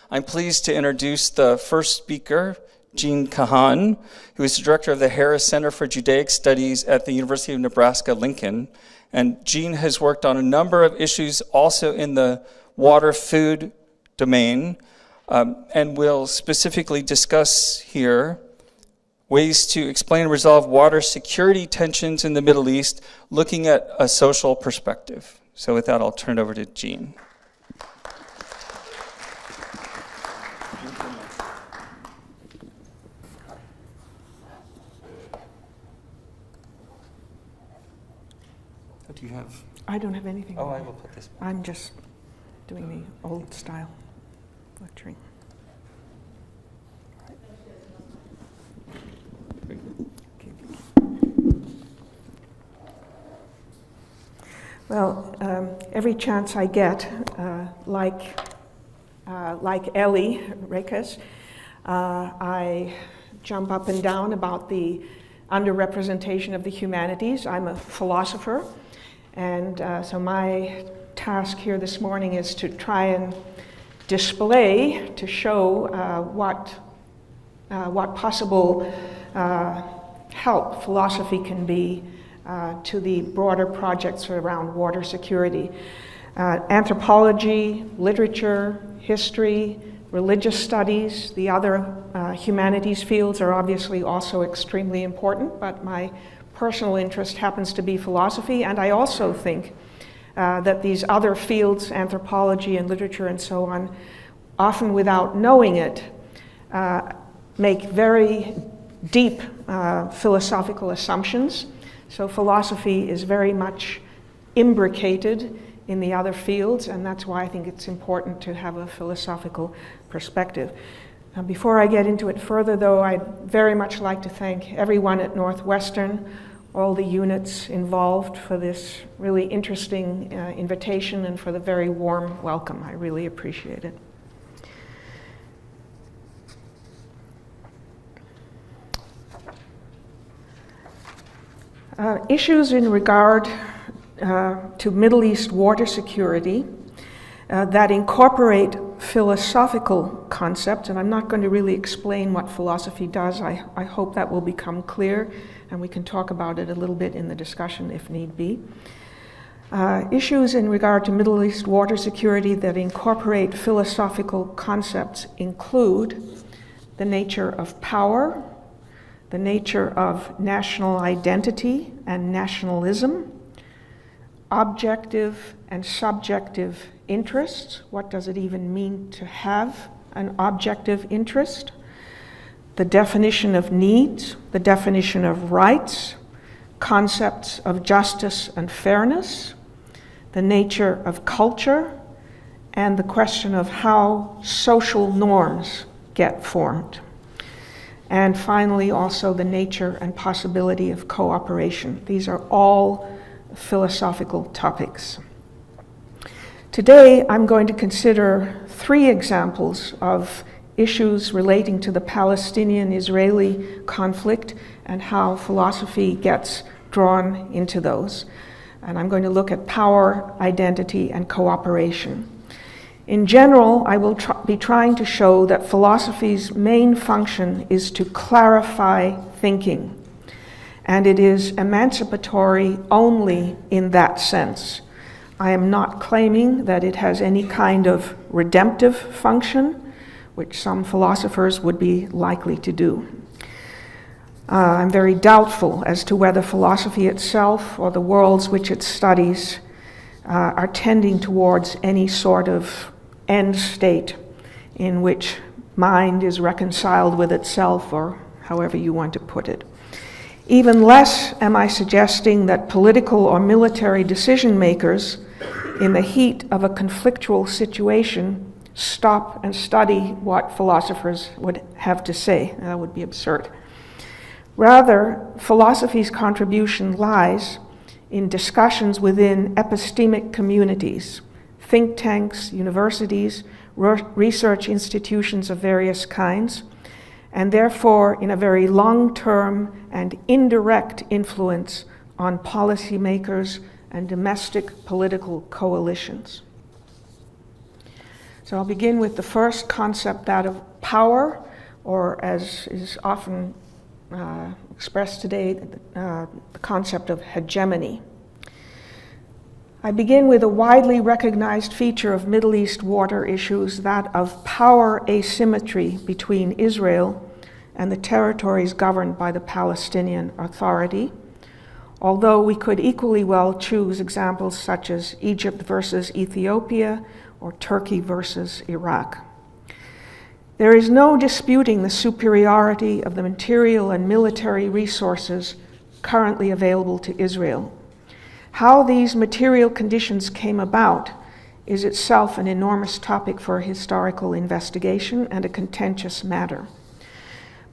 I'm pleased to introduce the first speaker, Jean Cahan, who is the director of the Harris Center for Judaic Studies at the University of Nebraska-Lincoln. And Jean has worked on a number of issues also in the water-food domain, and will specifically discuss here ways to explain and resolve water security tensions in the Middle East, looking at a social perspective. So with that, I'll turn it over to Jean. What do you have? I don't have anything. Oh, I will put this back. I'm just doing the old style lecturing. Well, every chance I get, like Ellie Rekes, I jump up and down about the underrepresentation of the humanities. I'm a philosopher, and so my task here this morning is to try and display, to show what possible help philosophy can be to the broader projects around water security. Anthropology, literature, history, religious studies, the other humanities fields are obviously also extremely important, but my personal interest happens to be philosophy, and I also think that these other fields, anthropology and literature and so on, often without knowing it, make very deep philosophical assumptions. So philosophy is very much imbricated in the other fields, and that's why I think it's important to have a philosophical perspective. Before I get into it further, though, I'd very much like to thank everyone at Northwestern, all the units involved, for this really interesting invitation and for the very warm welcome. I really appreciate it. Issues in regard to Middle East water security that incorporate philosophical concepts, and I'm not going to really explain what philosophy does. I hope that will become clear, and we can talk about it a little bit in the discussion if need be. Issues in regard to Middle East water security that incorporate philosophical concepts include the nature of power, the nature of national identity and nationalism, objective and subjective interests. What does it even mean to have an objective interest? The definition of needs, the definition of rights, concepts of justice and fairness, the nature of culture, and the question of how social norms get formed. And finally, also the nature and possibility of cooperation. These are all philosophical topics. Today, I'm going to consider 3 examples of issues relating to the Palestinian-Israeli conflict and how philosophy gets drawn into those. And I'm going to look at power, identity, and cooperation. In general, I will be trying to show that philosophy's main function is to clarify thinking, and it is emancipatory only in that sense. I am not claiming that it has any kind of redemptive function, which some philosophers would be likely to do. I'm very doubtful as to whether philosophy itself or the worlds which it studies are tending towards any sort of end state in which mind is reconciled with itself, or however you want to put it. Even less am I suggesting that political or military decision makers in the heat of a conflictual situation stop and study what philosophers would have to say. That would be absurd. Rather, philosophy's contribution lies in discussions within epistemic communities, think tanks, universities, research institutions of various kinds, and therefore in a very long-term and indirect influence on policymakers and domestic political coalitions. So I'll begin with the first concept, that of power, or as is often expressed today, the concept of hegemony. I begin with a widely recognized feature of Middle East water issues, that of power asymmetry between Israel and the territories governed by the Palestinian Authority, although we could equally well choose examples such as Egypt versus Ethiopia or Turkey versus Iraq. There is no disputing the superiority of the material and military resources currently available to Israel. How these material conditions came about is itself an enormous topic for historical investigation and a contentious matter.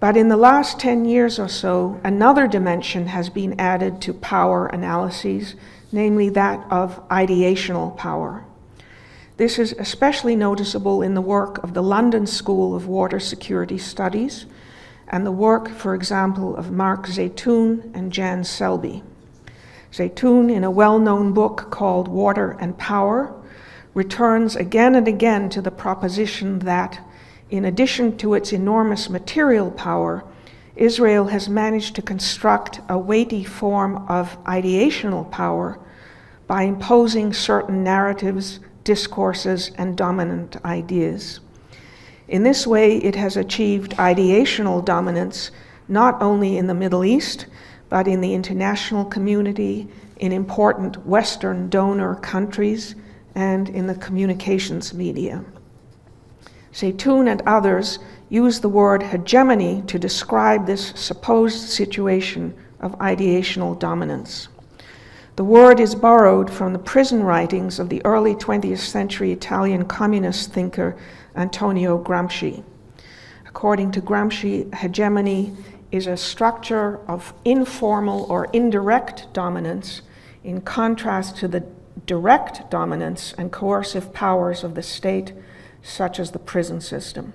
But in the last 10 years or so, another dimension has been added to power analyses, namely that of ideational power. This is especially noticeable in the work of the London School of Water Security Studies and the work, for example, of Mark Zeytoun and Jan Selby. Zeytoun, in a well-known book called Water and Power, returns again and again to the proposition that, in addition to its enormous material power, Israel has managed to construct a weighty form of ideational power by imposing certain narratives, discourses, and dominant ideas. In this way, it has achieved ideational dominance not only in the Middle East, but in the international community, in important Western donor countries, and in the communications media. Zeytoun and others use the word hegemony to describe this supposed situation of ideational dominance. The word is borrowed from the prison writings of the early 20th century Italian communist thinker Antonio Gramsci. According to Gramsci, hegemony is a structure of informal or indirect dominance in contrast to the direct dominance and coercive powers of the state, such as the prison system.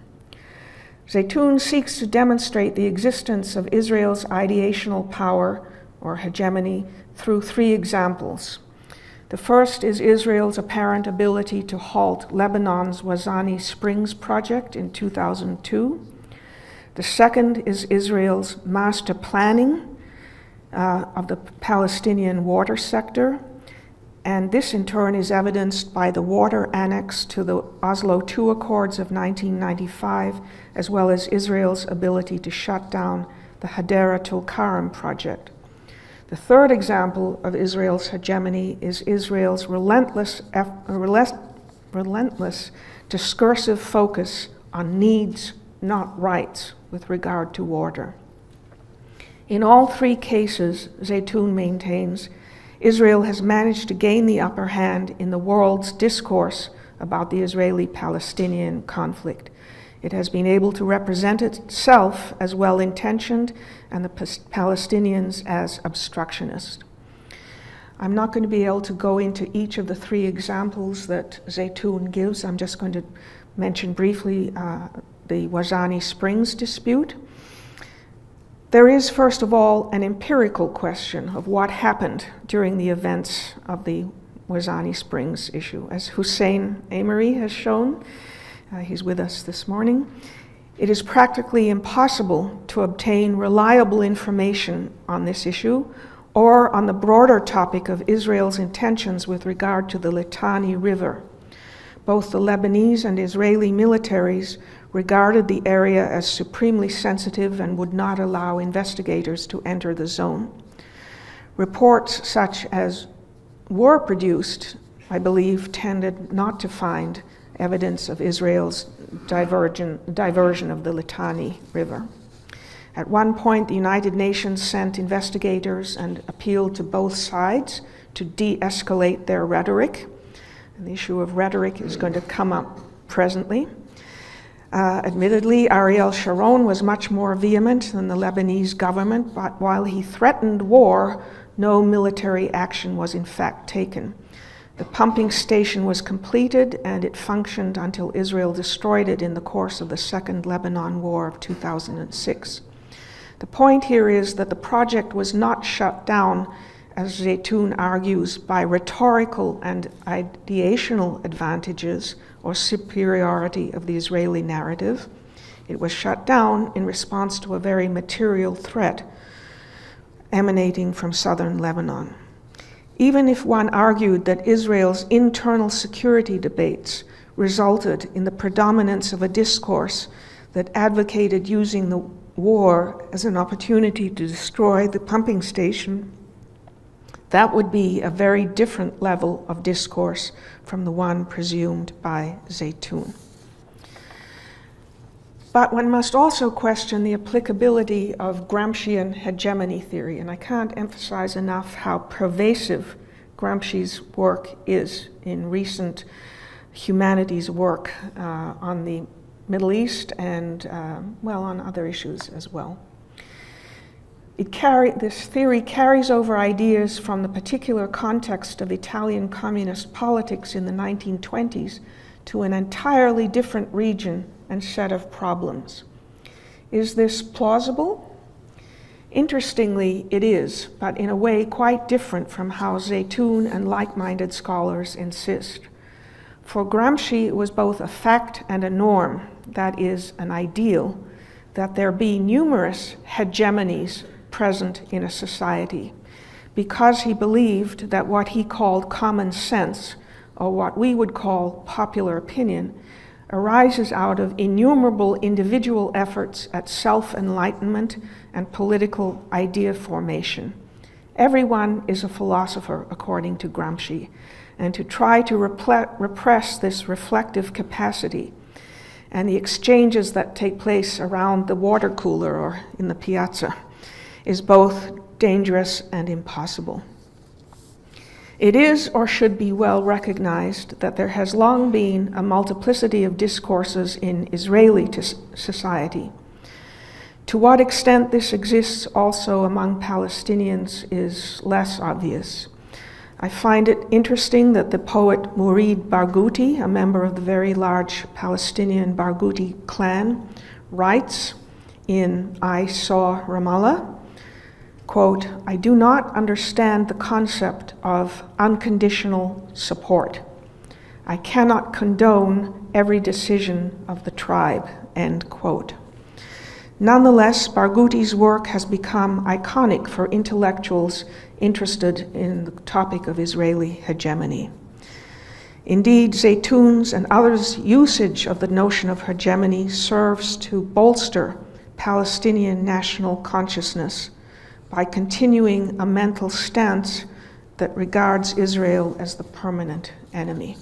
Zeytoun seeks to demonstrate the existence of Israel's ideational power or hegemony through three examples. The first is Israel's apparent ability to halt Lebanon's Wazani Springs project in 2002. The second is Israel's master planning of the Palestinian water sector, and this in turn is evidenced by the water annex to the Oslo II Accords of 1995, as well as Israel's ability to shut down the Hadera Tulkarem project. The third example of Israel's hegemony is Israel's relentless discursive focus on needs, not rights, with regard to water. In all three cases, Zeytoun maintains, Israel has managed to gain the upper hand in the world's discourse about the Israeli-Palestinian conflict. It has been able to represent itself as well-intentioned and the Palestinians as obstructionist. I'm not going to be able to go into each of the three examples that Zeytoun gives. I'm just going to mention briefly the Wazani Springs dispute. There is, first of all, an empirical question of what happened during the events of the Wazani Springs issue. As Hussein Amory has shown, he's with us this morning, it is practically impossible to obtain reliable information on this issue or on the broader topic of Israel's intentions with regard to the Litani River. Both the Lebanese and Israeli militaries regarded the area as supremely sensitive and would not allow investigators to enter the zone. Reports such as were produced, I believe, tended not to find evidence of Israel's diversion of the Litani River. At one point, the United Nations sent investigators and appealed to both sides to de-escalate their rhetoric. And the issue of rhetoric is going to come up presently. Admittedly, Ariel Sharon was much more vehement than the Lebanese government, but while he threatened war, no military action was in fact taken. The pumping station was completed and it functioned until Israel destroyed it in the course of the Second Lebanon War of 2006. The point here is that the project was not shut down as Zeytoun argues, by rhetorical and ideational advantages or superiority of the Israeli narrative. It was shut down in response to a very material threat emanating from southern Lebanon. Even if one argued that Israel's internal security debates resulted in the predominance of a discourse that advocated using the war as an opportunity to destroy the pumping station, that would be a very different level of discourse from the one presumed by Zeytoun. But one must also question the applicability of Gramscian hegemony theory, and I can't emphasize enough how pervasive Gramsci's work is in recent humanities work on the Middle East and, on other issues as well. This theory carries over ideas from the particular context of Italian communist politics in the 1920s to an entirely different region and set of problems. Is this plausible? Interestingly, it is, but in a way quite different from how Zeytoun and like-minded scholars insist. For Gramsci, it was both a fact and a norm, that is, an ideal, that there be numerous hegemonies present in a society, because he believed that what he called common sense, or what we would call popular opinion, arises out of innumerable individual efforts at self-enlightenment and political idea formation. Everyone is a philosopher, according to Gramsci, and to try to repress this reflective capacity and the exchanges that take place around the water cooler or in the piazza is both dangerous and impossible. It is or should be well recognized that there has long been a multiplicity of discourses in Israeli society. To what extent this exists also among Palestinians is less obvious. I find it interesting that the poet Mourid Barghouti, a member of the very large Palestinian Barghouti clan, writes in I Saw Ramallah, quote, "I do not understand the concept of unconditional support. I cannot condone every decision of the tribe," end quote. Nonetheless, Barghouti's work has become iconic for intellectuals interested in the topic of Israeli hegemony. Indeed, Zeytoun's and others' usage of the notion of hegemony serves to bolster Palestinian national consciousness by continuing a mental stance that regards Israel as the permanent enemy.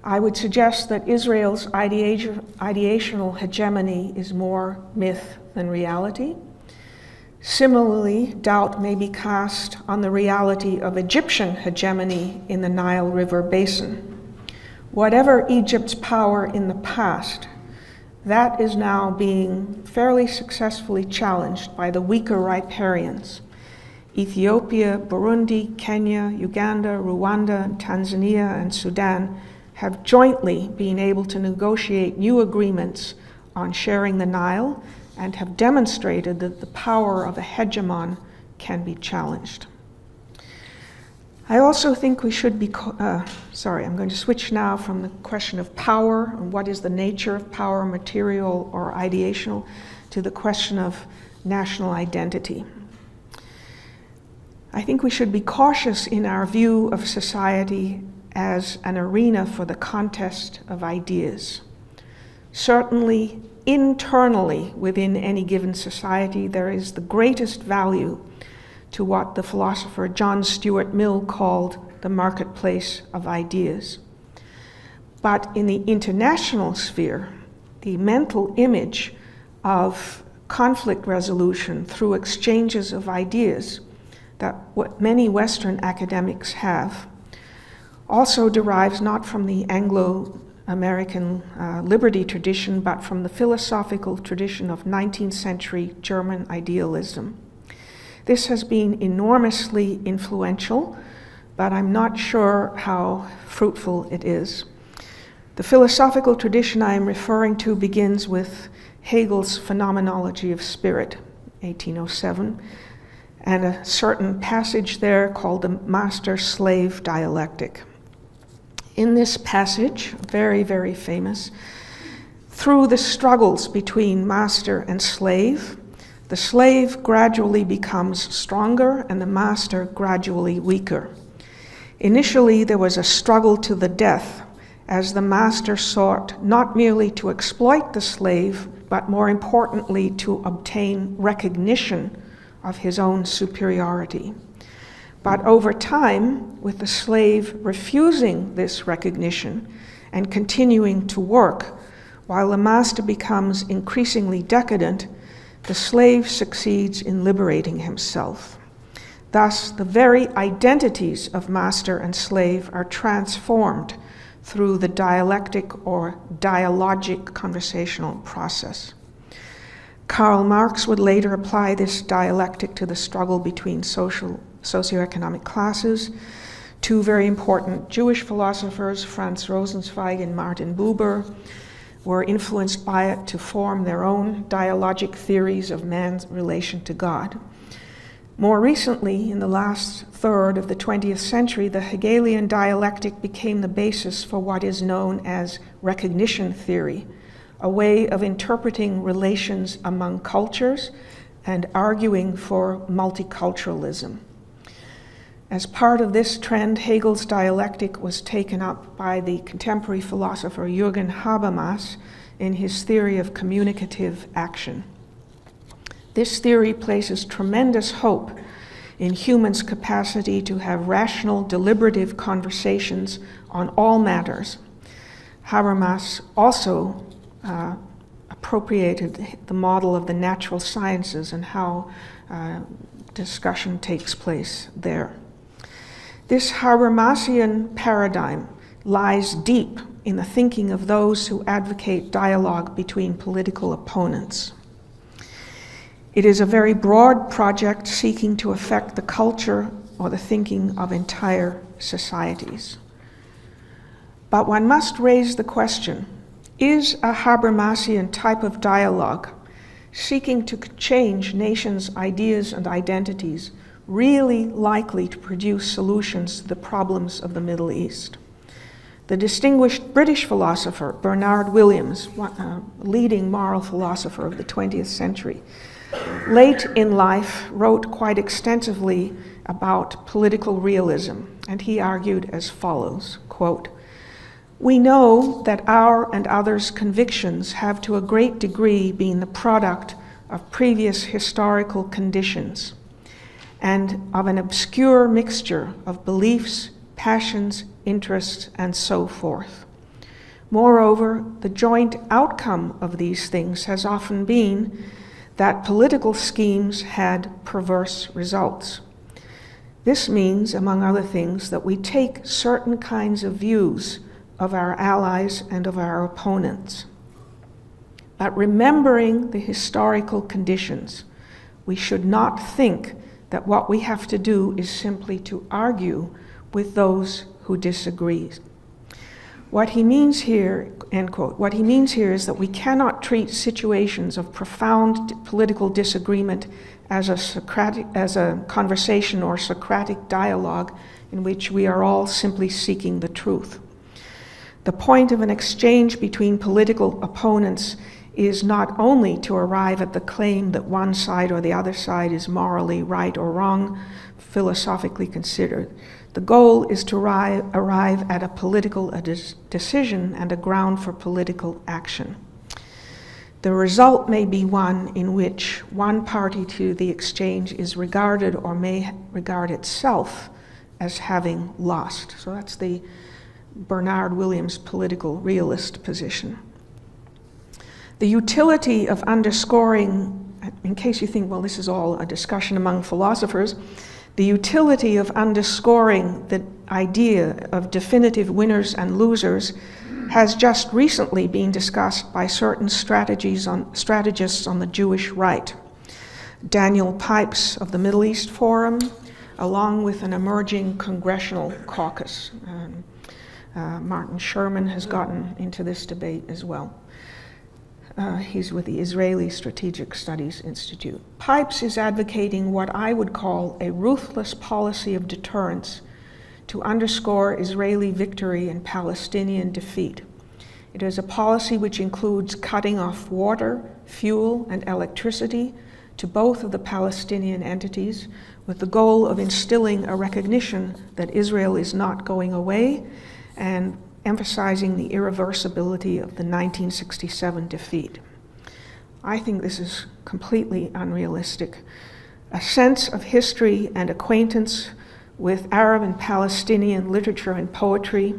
I would suggest that Israel's ideational hegemony is more myth than reality. Similarly, doubt may be cast on the reality of Egyptian hegemony in the Nile River basin. Whatever Egypt's power in the past, that is now being fairly successfully challenged by the weaker riparians. Ethiopia, Burundi, Kenya, Uganda, Rwanda, Tanzania, and Sudan have jointly been able to negotiate new agreements on sharing the Nile and have demonstrated that the power of a hegemon can be challenged. I also think we should be, I'm going to switch now from the question of power and what is the nature of power, material or ideational, to the question of national identity. I think we should be cautious in our view of society as an arena for the contest of ideas. Certainly, internally within any given society, there is the greatest value to what the philosopher John Stuart Mill called the marketplace of ideas. But in the international sphere, the mental image of conflict resolution through exchanges of ideas that what many Western academics have also derives not from the Anglo-American liberty tradition, but from the philosophical tradition of 19th century German idealism. This has been enormously influential, but I'm not sure how fruitful it is. The philosophical tradition I am referring to begins with Hegel's Phenomenology of Spirit, 1807, and a certain passage there called the master-slave dialectic. In this passage, very, very famous, through the struggles between master and slave, the slave gradually becomes stronger and the master gradually weaker. Initially, there was a struggle to the death, as the master sought not merely to exploit the slave, but more importantly, to obtain recognition of his own superiority. But over time, with the slave refusing this recognition and continuing to work, while the master becomes increasingly decadent, the slave succeeds in liberating himself. Thus, the very identities of master and slave are transformed through the dialectic or dialogic conversational process. Karl Marx would later apply this dialectic to the struggle between socioeconomic classes. Two very important Jewish philosophers, Franz Rosenzweig and Martin Buber, were influenced by it to form their own dialogic theories of man's relation to God. More recently, in the last third of the 20th century, the Hegelian dialectic became the basis for what is known as recognition theory, a way of interpreting relations among cultures and arguing for multiculturalism. As part of this trend, Hegel's dialectic was taken up by the contemporary philosopher Jürgen Habermas in his theory of communicative action. This theory places tremendous hope in humans' capacity to have rational, deliberative conversations on all matters. Habermas also appropriated the model of the natural sciences and how discussion takes place there. This Habermasian paradigm lies deep in the thinking of those who advocate dialogue between political opponents. It is a very broad project seeking to affect the culture or the thinking of entire societies. But one must raise the question, is a Habermasian type of dialogue seeking to change nations' ideas and identities really likely to produce solutions to the problems of the Middle East? The distinguished British philosopher Bernard Williams, a leading moral philosopher of the 20th century, late in life wrote quite extensively about political realism, and he argued as follows, quote, "We know that our and others' convictions have to a great degree been the product of previous historical conditions and of an obscure mixture of beliefs, passions, interests, and so forth. Moreover, the joint outcome of these things has often been that political schemes had perverse results. This means, among other things, that we take certain kinds of views of our allies and of our opponents. But remembering the historical conditions, we should not think that what we have to do is simply to argue with those who disagree." What he means here, end quote, what he means here is that we cannot treat situations of profound political disagreement as a conversation or Socratic dialogue in which we are all simply seeking the truth. The point of an exchange between political opponents is not only to arrive at the claim that one side or the other side is morally right or wrong, philosophically considered. The goal is to arrive at a political decision and a ground for political action. The result may be one in which one party to the exchange is regarded or may regard itself as having lost. So that's the Bernard Williams political realist position. The utility of underscoring, in case you think, well, this is all a discussion among philosophers, the utility of underscoring the idea of definitive winners and losers has just recently been discussed by certain strategists on the Jewish right. Daniel Pipes of the Middle East Forum, along with an emerging congressional caucus. Martin Sherman has gotten into this debate as well. He's with the Israeli Strategic Studies Institute. Pipes is advocating what I would call a ruthless policy of deterrence to underscore Israeli victory and Palestinian defeat. It is a policy which includes cutting off water, fuel, and electricity to both of the Palestinian entities, with the goal of instilling a recognition that Israel is not going away and emphasizing the irreversibility of the 1967 defeat. I think this is completely unrealistic. A sense of history and acquaintance with Arab and Palestinian literature and poetry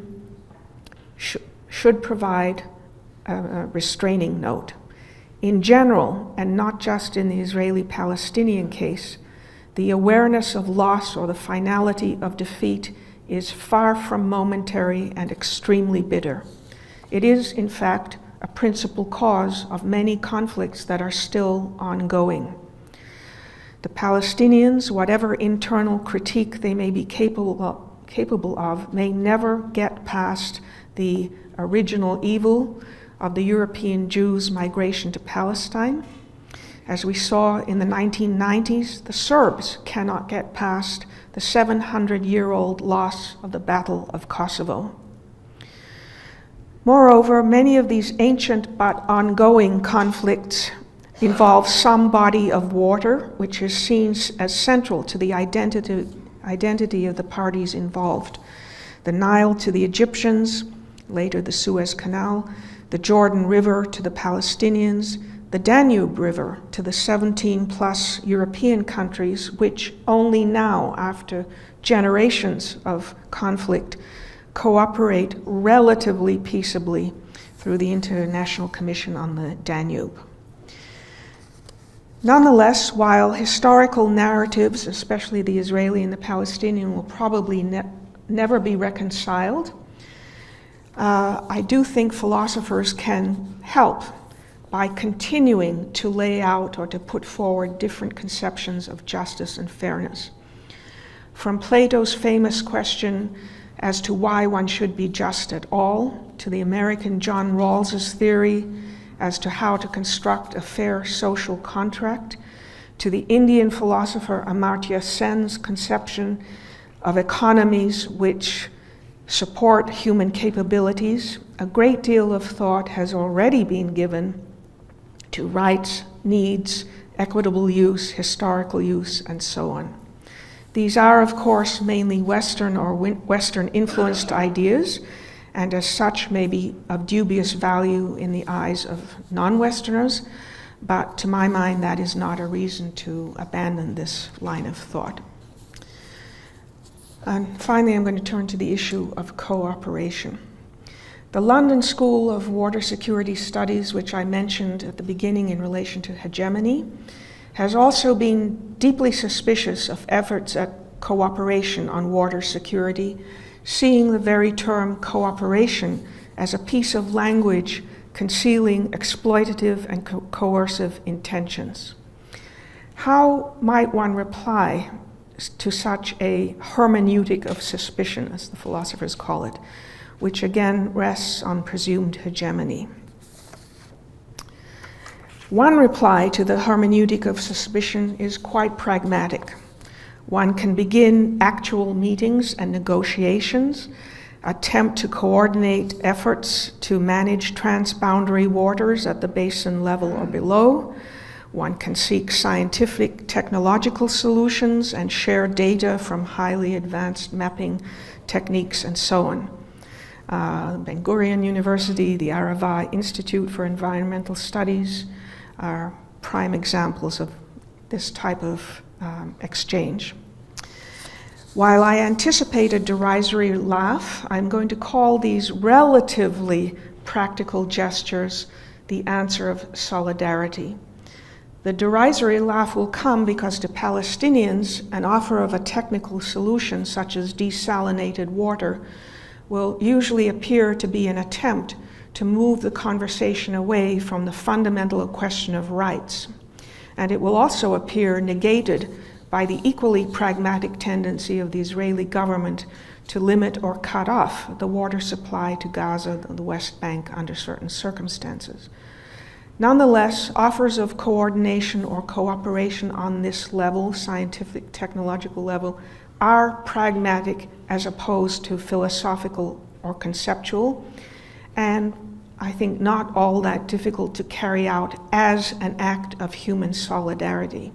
should provide a restraining note. In general, and not just in the Israeli-Palestinian case, the awareness of loss or the finality of defeat is far from momentary and extremely bitter. It is, in fact, a principal cause of many conflicts that are still ongoing. The Palestinians, whatever internal critique they may be capable of, may never get past the original evil of the European Jews' migration to Palestine. As we saw in the 1990s, the Serbs cannot get past the 700-year-old loss of the Battle of Kosovo. Moreover, many of these ancient but ongoing conflicts involve some body of water, which is seen as central to the identity of the parties involved. The Nile to the Egyptians, later the Suez Canal, the Jordan River to the Palestinians, the Danube River to the 17-plus European countries, which only now, after generations of conflict, cooperate relatively peaceably through the International Commission on the Danube. Nonetheless, while historical narratives, especially the Israeli and the Palestinian, will probably never be reconciled, I do think philosophers can help by continuing to lay out or to put forward different conceptions of justice and fairness. From Plato's famous question as to why one should be just at all, to the American John Rawls's theory as to how to construct a fair social contract, to the Indian philosopher Amartya Sen's conception of economies which support human capabilities, a great deal of thought has already been given to rights, needs, equitable use, historical use, and so on. These are, of course, mainly Western or Western-influenced ideas, and as such may be of dubious value in the eyes of non-Westerners, but to my mind that is not a reason to abandon this line of thought. And finally, I'm going to turn to the issue of cooperation. The London School of Water Security Studies, which I mentioned at the beginning in relation to hegemony, has also been deeply suspicious of efforts at cooperation on water security, seeing the very term cooperation as a piece of language concealing exploitative and coercive intentions. How might one reply to such a hermeneutic of suspicion, as the philosophers call it, which again rests on presumed hegemony? One reply to the hermeneutic of suspicion is quite pragmatic. One can begin actual meetings and negotiations, attempt to coordinate efforts to manage transboundary waters at the basin level or below. One can seek scientific technological solutions and share data from highly advanced mapping techniques and so on. Ben Gurion University, the Arava Institute for Environmental Studies are prime examples of this type of exchange. While I anticipate a derisory laugh, I'm going to call these relatively practical gestures the answer of solidarity. The derisory laugh will come because to Palestinians, an offer of a technical solution such as desalinated water will usually appear to be an attempt to move the conversation away from the fundamental question of rights. And it will also appear negated by the equally pragmatic tendency of the Israeli government to limit or cut off the water supply to Gaza and the West Bank under certain circumstances. Nonetheless, offers of coordination or cooperation on this level, scientific, technological level, are pragmatic as opposed to philosophical or conceptual, and I think not all that difficult to carry out as an act of human solidarity.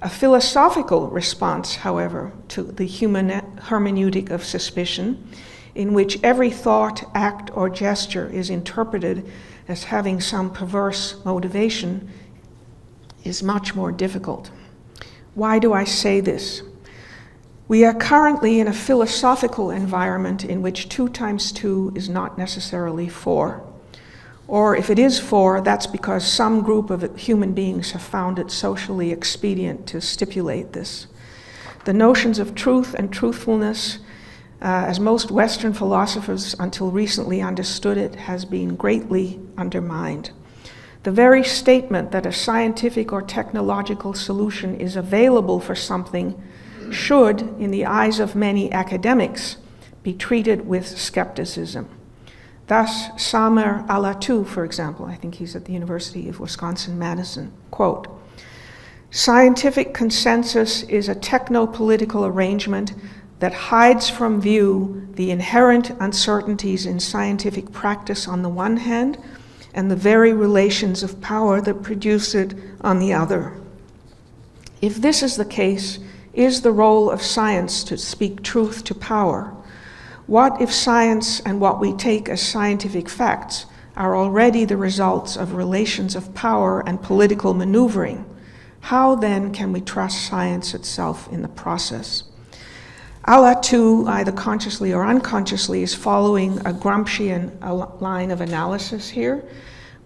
A philosophical response, however, to the human hermeneutic of suspicion, in which every thought, act, or gesture is interpreted as having some perverse motivation, is much more difficult. Why do I say this? We are currently in a philosophical environment in which 2 times 2 is not necessarily 4. Or if it is 4, that's because some group of human beings have found it socially expedient to stipulate this. The notions of truth and truthfulness, as most Western philosophers until recently understood it, has been greatly undermined. The very statement that a scientific or technological solution is available for something should, in the eyes of many academics, be treated with skepticism. Thus, Samer Alatu, for example, I think he's at the University of Wisconsin-Madison, quote, "Scientific consensus is a techno-political arrangement that hides from view the inherent uncertainties in scientific practice on the one hand, and the very relations of power that produce it on the other. If this is the case, is the role of science to speak truth to power? What if science and what we take as scientific facts are already the results of relations of power and political maneuvering? How then can we trust science itself in the process?" Alatu, either consciously or unconsciously, is following a Gramscian line of analysis here.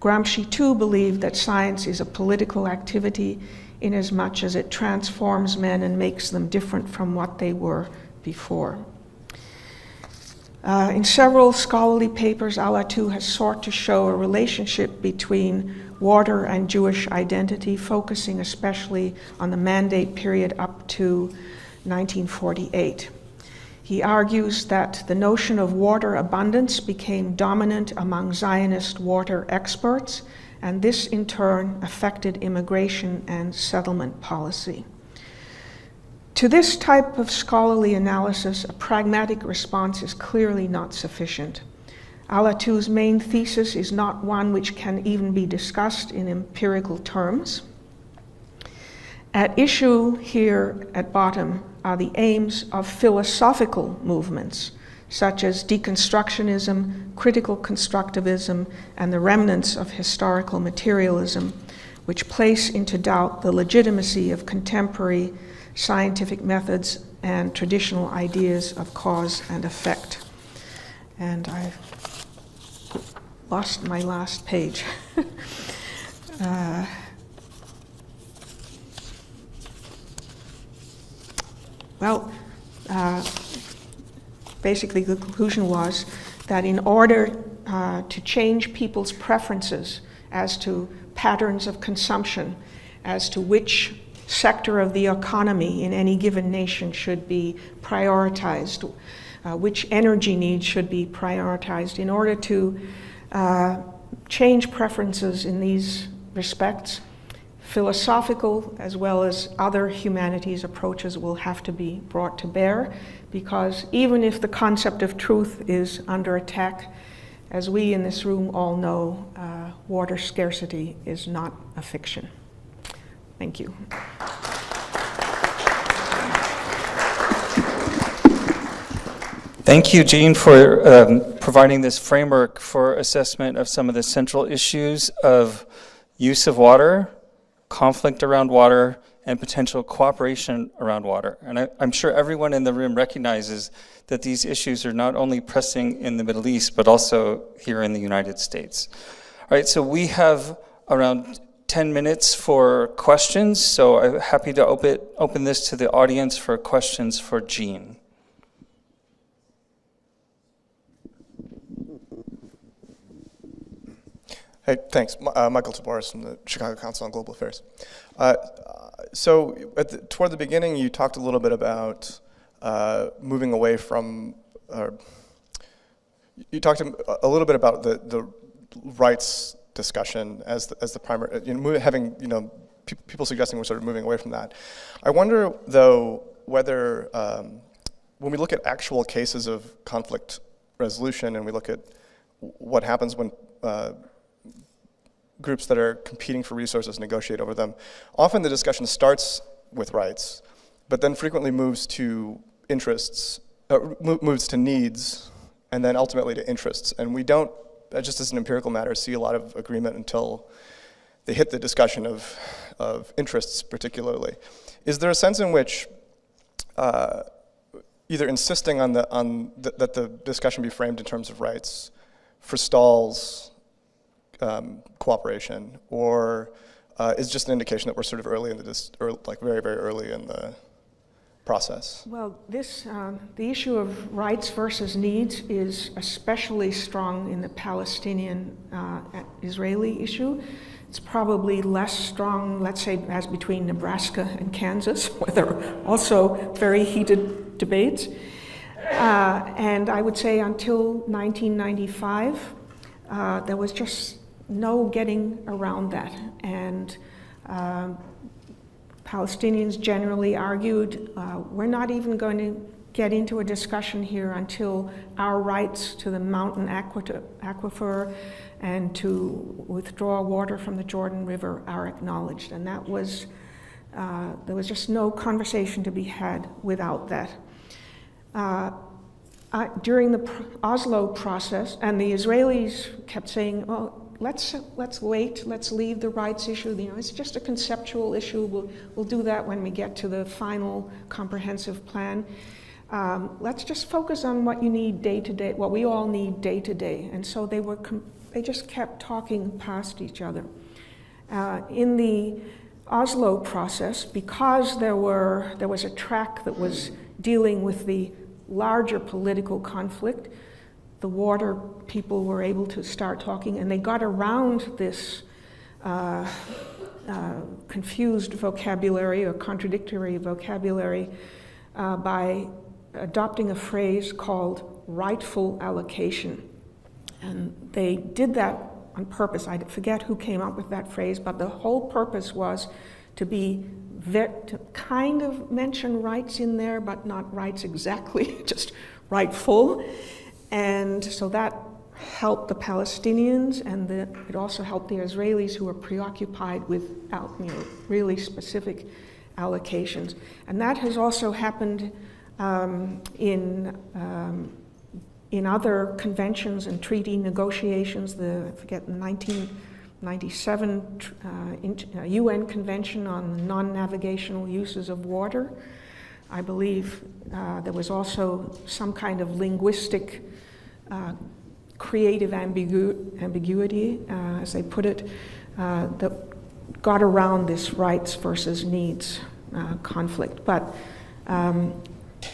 Gramsci too believed that science is a political activity inasmuch as it transforms men and makes them different from what they were before. In several scholarly papers, Alatu has sought to show a relationship between water and Jewish identity, focusing especially on the Mandate period up to 1948. He argues that the notion of water abundance became dominant among Zionist water experts, and this in turn affected immigration and settlement policy. To this type of scholarly analysis, a pragmatic response is clearly not sufficient. Alatu's main thesis is not one which can even be discussed in empirical terms. At issue here at bottom are the aims of philosophical movements, such as deconstructionism, critical constructivism, and the remnants of historical materialism, which place into doubt the legitimacy of contemporary scientific methods and traditional ideas of cause and effect. And I've lost my last page. Basically the conclusion was that in order to change people's preferences as to patterns of consumption, as to which sector of the economy in any given nation should be prioritized, which energy needs should be prioritized, in order to change preferences in these respects, philosophical as well as other humanities approaches will have to be brought to bear, because even if the concept of truth is under attack, as we in this room all know, water scarcity is not a fiction. Thank you. Thank you, Jean, for providing this framework for assessment of some of the central issues of use of water, conflict around water, and potential cooperation around water. And I'm sure everyone in the room recognizes that these issues are not only pressing in the Middle East, but also here in the United States. All right, so we have around 10 minutes for questions, so I'm happy to open this to the audience for questions for Jean. Hey, thanks. Michael Tabaris from the Chicago Council on Global Affairs. So toward the beginning, you talked a little bit about moving away from, you talked a little bit about the rights discussion as the primary, having people suggesting we're sort of moving away from that. I wonder, though, whether when we look at actual cases of conflict resolution and we look at what happens when groups that are competing for resources negotiate over them, often the discussion starts with rights, but then frequently moves to interests, moves to needs, and then ultimately to interests. And we don't, just as an empirical matter, see a lot of agreement until they hit the discussion of interests particularly. Is there a sense in which either insisting on that the discussion be framed in terms of rights forestalls cooperation, or is just an indication that we're sort of early in very, very early in the process? Well, the issue of rights versus needs is especially strong in the Palestinian-Israeli issue. It's probably less strong, let's say, as between Nebraska and Kansas, where there are also very heated debates. And I would say until 1995, there was just no getting around that. And Palestinians generally argued, we're not even going to get into a discussion here until our rights to the mountain aquifer and to withdraw water from the Jordan River are acknowledged. And that was, there was just no conversation to be had without that. During the Oslo process, and the Israelis kept saying, well, let's wait, let's leave the rights issue. It's just a conceptual issue. We'll do that when we get to the final comprehensive plan. Let's just focus on what you need day to day, what we all need day to day. And so they just kept talking past each other. In the Oslo process, because there was a track that was dealing with the larger political conflict, the water people were able to start talking, and they got around this confused vocabulary or contradictory vocabulary by adopting a phrase called rightful allocation. And they did that on purpose. I forget who came up with that phrase, but the whole purpose was to kind of mention rights in there, but not rights exactly, just rightful. And so that helped the Palestinians, and it also helped the Israelis, who were preoccupied with really specific allocations. And that has also happened in other conventions and treaty negotiations. I forget, the 1997 UN Convention on Non-Navigational Uses of Water. I believe there was also some kind of linguistic creative ambiguity, as they put it, that got around this rights versus needs conflict. But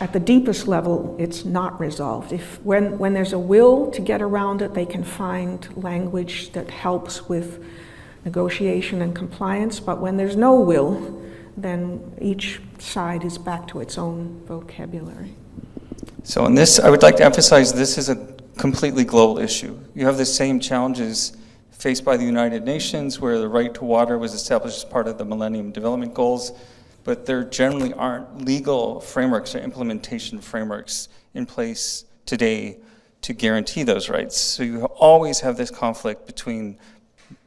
at the deepest level, it's not resolved. When there's a will to get around it, they can find language that helps with negotiation and compliance. But when there's no will, then each side is back to its own vocabulary. So on this, I would like to emphasize this is a completely global issue. You have the same challenges faced by the United Nations, where the right to water was established as part of the Millennium Development Goals, but there generally aren't legal frameworks or implementation frameworks in place today to guarantee those rights. So you always have this conflict between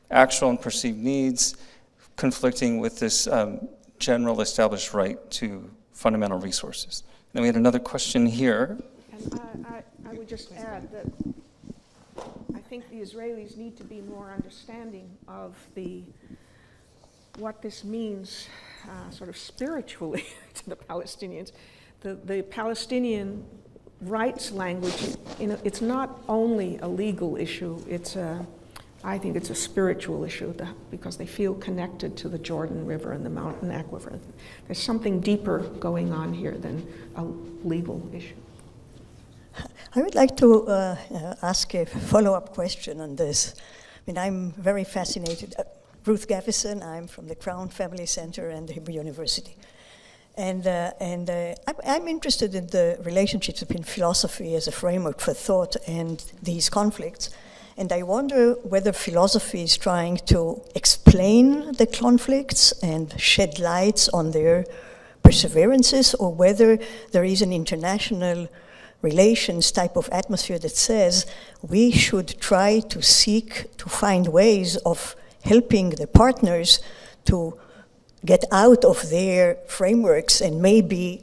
actual and perceived needs conflicting with this general established right to fundamental resources. Then we had another question here. And I would just add that I think the Israelis need to be more understanding of what this means sort of spiritually to the Palestinians. The Palestinian rights language, it's not only a legal issue, I think it's a spiritual issue because they feel connected to the Jordan River and the mountain aquifer. There's something deeper going on here than a legal issue. I would like to ask a follow-up question on this. I mean, I'm very fascinated. Ruth Gavison, I'm from the Crown Family Center and the Hebrew University. And I'm interested in the relationships between philosophy as a framework for thought and these conflicts. And I wonder whether philosophy is trying to explain the conflicts and shed lights on their perseverances, or whether there is an international relations type of atmosphere that says we should try to seek to find ways of helping the partners to get out of their frameworks and maybe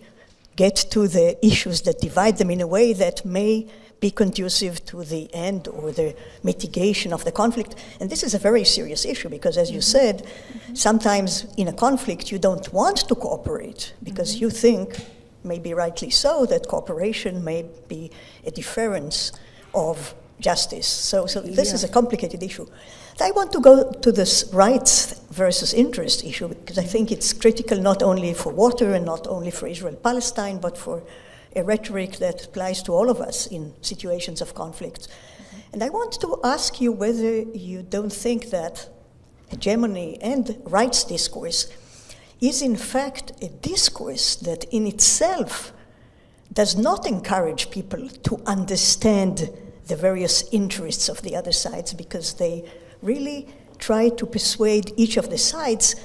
get to the issues that divide them in a way that may be conducive to the end or the mitigation of the conflict. And this is a very serious issue because, as you said, sometimes in a conflict you don't want to cooperate because you think, maybe rightly so, that cooperation may be a deference of justice. So this is a complicated issue. I want to go to this rights versus interest issue because I think it's critical not only for water and not only for Israel-Palestine, but for a rhetoric that applies to all of us in situations of conflict. And I want to ask you whether you don't think that hegemony and rights discourse is in fact a discourse that in itself does not encourage people to understand the various interests of the other sides, because they really try to persuade each of the sides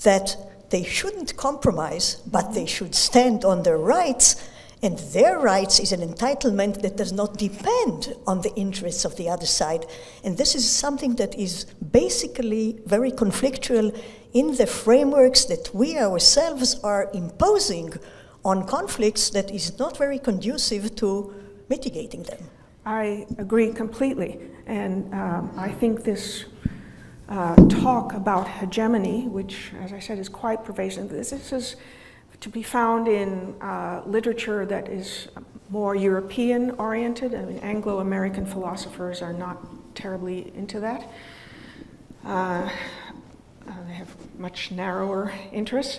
that they shouldn't compromise, but they should stand on their rights, and their rights is an entitlement that does not depend on the interests of the other side. And this is something that is basically very conflictual in the frameworks that we ourselves are imposing on conflicts that is not very conducive to mitigating them. I agree completely, and I think this talk about hegemony, which, as I said, is quite pervasive, this is to be found in literature that is more European-oriented. I mean, Anglo-American philosophers are not terribly into that. They have much narrower interests,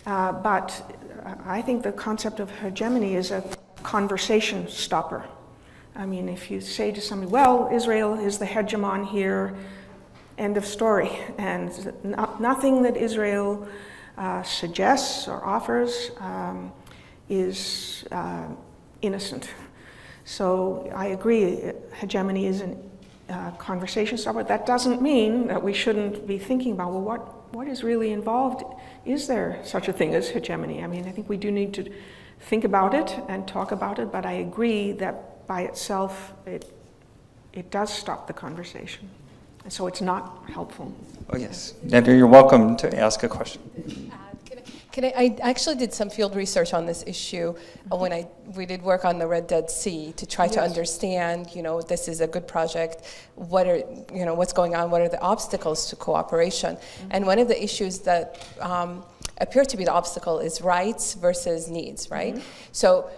but I think the concept of hegemony is a conversation stopper. I mean, if you say to somebody, well, Israel is the hegemon here, end of story, and nothing that Israel suggests or offers is innocent. So I agree, hegemony is a conversation stopper. That doesn't mean that we shouldn't be thinking about, well, what is really involved? Is there such a thing as hegemony? I mean, I think we do need to think about it and talk about it, but I agree that by itself, it does stop the conversation. And so it's not helpful. Oh, yes. Neda, you're welcome to ask a question. I actually did some field research on this issue when we did work on the Red Dead Sea to try to understand, this is a good project. What's going on? What are the obstacles to cooperation? And one of the issues that appear to be the obstacle is rights versus needs, right? So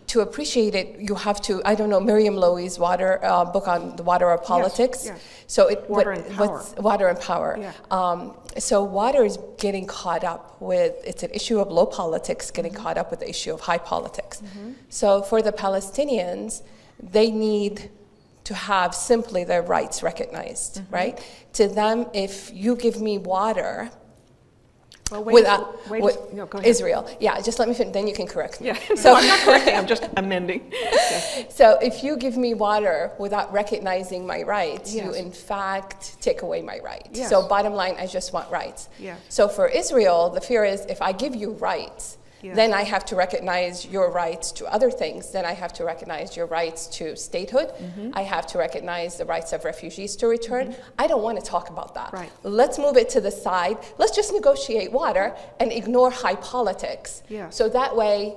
to appreciate it, you have to, Miriam Loewy's book on the water of politics. Yes. So water and power. Water and power. Yeah. So water is getting caught up with, it's an issue of low politics getting caught up with the issue of high politics. So for the Palestinians, they need to have simply their rights recognized, right? To them, if you give me water, well, go ahead. Israel. Yeah, just let me finish, then you can correct me. Yeah. So I'm not correcting, I'm just amending. Okay. So if you give me water without recognizing my rights, you in fact take away my rights. Yes. So bottom line, I just want rights. Yeah. So for Israel, the fear is if I give you rights, then I have to recognize your rights to other things. Then I have to recognize your rights to statehood. I have to recognize the rights of refugees to return. I don't want to talk about that. Right. Let's move it to the side. Let's just negotiate water and ignore high politics. Yeah. So that way,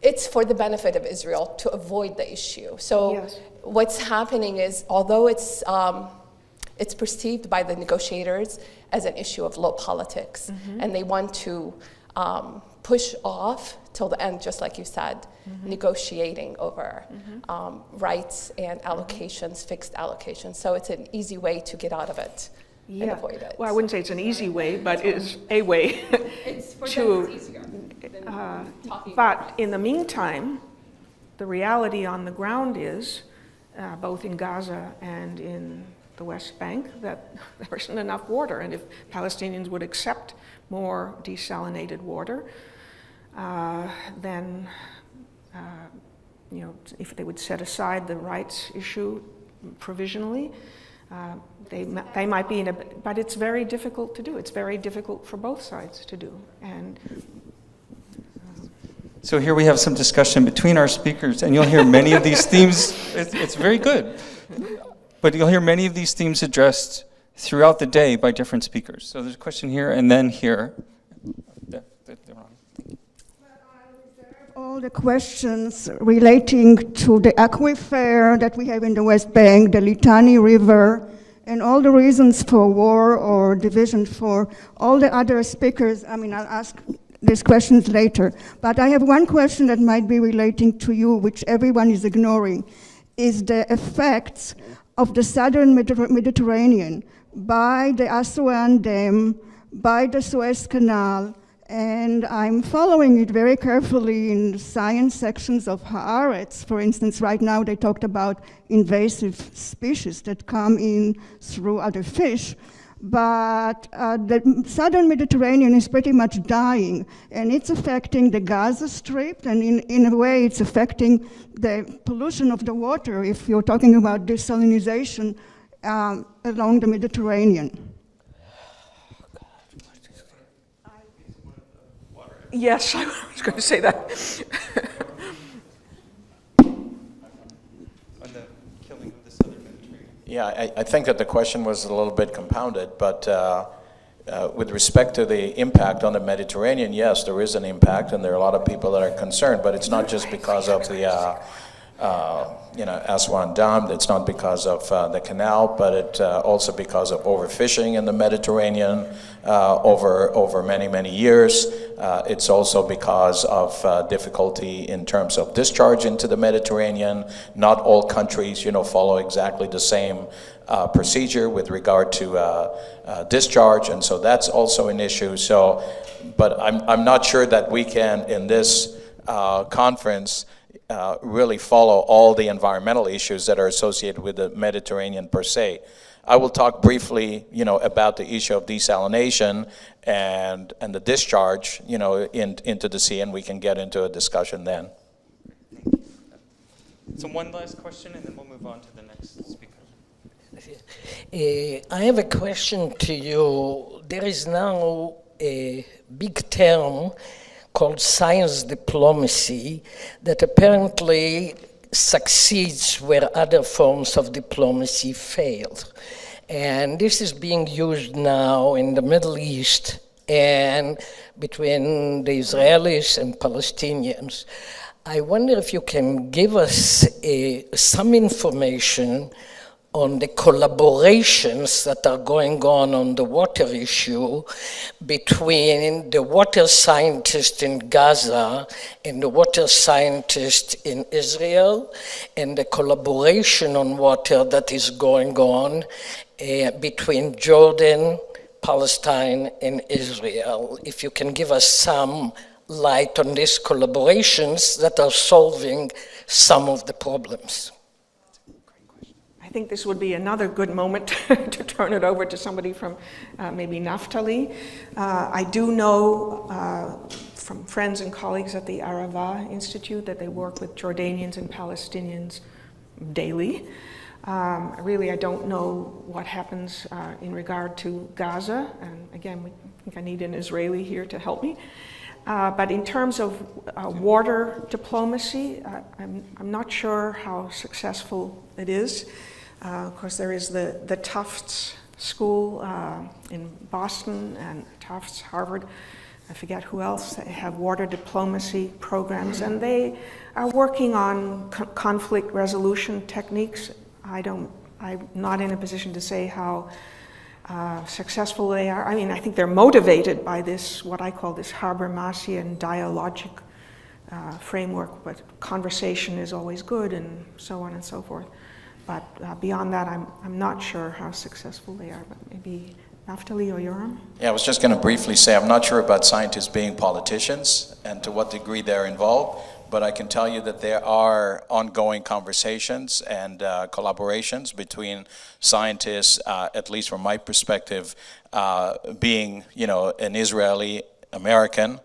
it's for the benefit of Israel to avoid the issue. So what's happening is, although it's perceived by the negotiators as an issue of low politics, and they want to push off till the end, just like you said, negotiating over rights and allocations, fixed allocations. So it's an easy way to get out of it and avoid it. Well, I wouldn't say it's an easy way, but it's a way it's for to. them, it's easier than talking. But in the meantime, the reality on the ground is, both in Gaza and in the West Bank, that there isn't enough water. And if Palestinians would accept more desalinated water, then if they would set aside the rights issue, provisionally. They might be in a, but it's very difficult to do. It's very difficult for both sides to do. And so here we have some discussion between our speakers, and you'll hear many of these themes. It's very good, but you'll hear many of these themes addressed throughout the day by different speakers. So there's a question here and then here. All the questions relating to the aquifer that we have in the West Bank, the Litani River, and all the reasons for war or division for all the other speakers. I mean, I'll ask these questions later. But I have one question that might be relating to you, which everyone is ignoring, is the effects of the southern Mediterranean by the Aswan Dam, by the Suez Canal, and I'm following it very carefully in the science sections of Haaretz. For instance, right now they talked about invasive species that come in through other fish. But the southern Mediterranean is pretty much dying, and it's affecting the Gaza Strip, and in a way it's affecting the pollution of the water if you're talking about desalinization along the Mediterranean. yes, I was going to say that. Yeah, I think that the question was a little bit compounded, but with respect to the impact on the Mediterranean, yes, there is an impact, and there are a lot of people that are concerned, but it's not just because of the Aswan Dam, it's not because of the canal, but it also because of overfishing in the Mediterranean over many, many years. It's also because of difficulty in terms of discharge into the Mediterranean. Not all countries, follow exactly the same procedure with regard to discharge, and so that's also an issue. So, but I'm not sure that we can, in this conference, really follow all the environmental issues that are associated with the Mediterranean per se. I will talk briefly, about the issue of desalination and the discharge, into the sea, and we can get into a discussion then. So one last question, and then we'll move on to the next speaker. I have a question to you. There is now a big term called science diplomacy that apparently succeeds where other forms of diplomacy failed. And this is being used now in the Middle East and between the Israelis and Palestinians. I wonder if you can give us some information on the collaborations that are going on the water issue between the water scientist in Gaza and the water scientist in Israel, and the collaboration on water that is going on between Jordan, Palestine, and Israel. If you can give us some light on these collaborations that are solving some of the problems. I think this would be another good moment to turn it over to somebody from maybe Naphtali. I do know from friends and colleagues at the Arava Institute that they work with Jordanians and Palestinians daily. Really, I don't know what happens in regard to Gaza, and again, I think I need an Israeli here to help me. But in terms of water diplomacy, I'm not sure how successful it is. Of course, there is the Tufts School in Boston and Tufts, Harvard, I forget who else. They have water diplomacy programs, and they are working on conflict resolution techniques. I'm not in a position to say how successful they are. I mean, I think they're motivated by this, what I call this Habermasian dialogic framework, but conversation is always good and so on and so forth. But beyond that, I'm not sure how successful they are, but maybe Naphtali or Yoram? Yeah, I was just going to briefly say I'm not sure about scientists being politicians and to what degree they're involved, but I can tell you that there are ongoing conversations and collaborations between scientists, at least from my perspective, being, an Israeli American,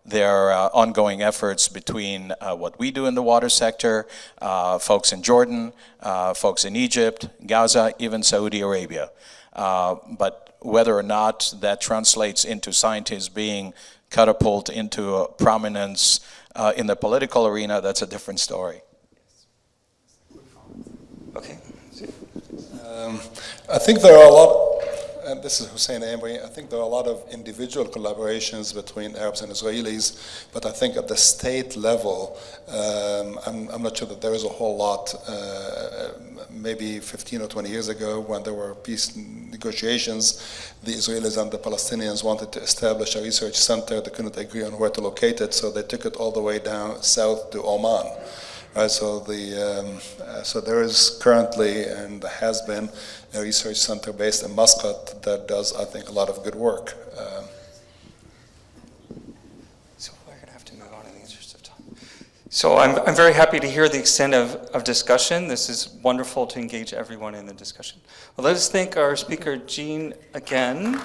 There are ongoing efforts between what we do in the water sector, folks in Jordan, folks in Egypt, Gaza, even Saudi Arabia. But whether or not that translates into scientists being catapulted into prominence in the political arena, that's a different story. Okay. I think there are a lot, and this is Hussein Amri, I think there are a lot of individual collaborations between Arabs and Israelis, but I think at the state level, I'm not sure that there is a whole lot. Maybe 15 or 20 years ago, when there were peace negotiations, the Israelis and the Palestinians wanted to establish a research center. They couldn't agree on where to locate it, so they took it all the way down south to Oman. So there is currently, and has been, a research center based in Muscat that does, I think, a lot of good work. So we're going to have to move on in the interest of time. So I'm very happy to hear the extent of discussion. This is wonderful to engage everyone in the discussion. Well, let us thank our speaker, Jean, again.